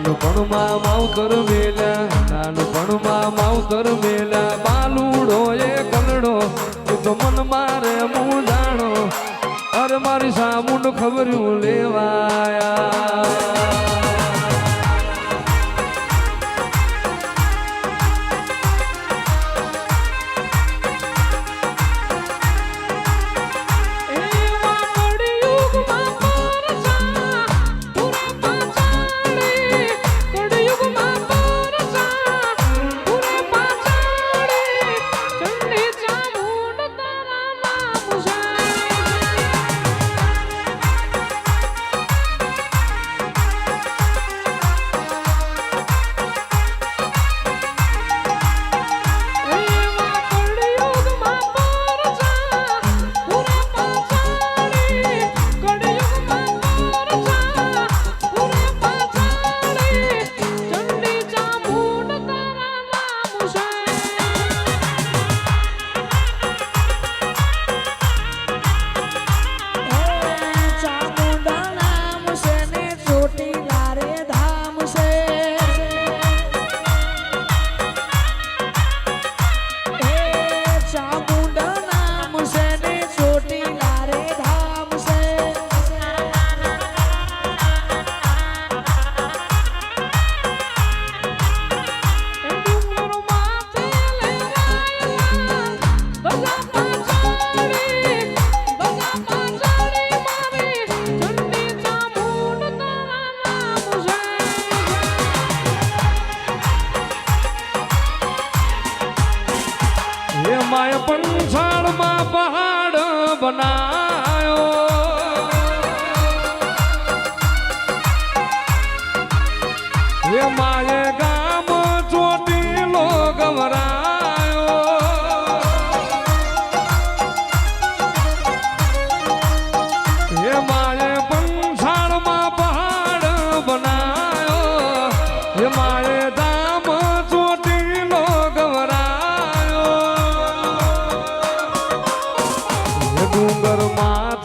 નાનપણમાં માવતર મેલ્યા નાનપણમાં માવતર મેલ્યા બાલુડો એ કલડો એ તો મન મારે હું જાણો અરે મારી સામુંડ ખબર્યું લેવાયા માય પંચાળમાં પહાડ બનાયો હે માય ગામ ચોટીલો ગવરાયો હે માય પંચાળમાં પહાડ બનાયો હે માય ગામ ચોટીલો ગવરાયો ડુંગર માં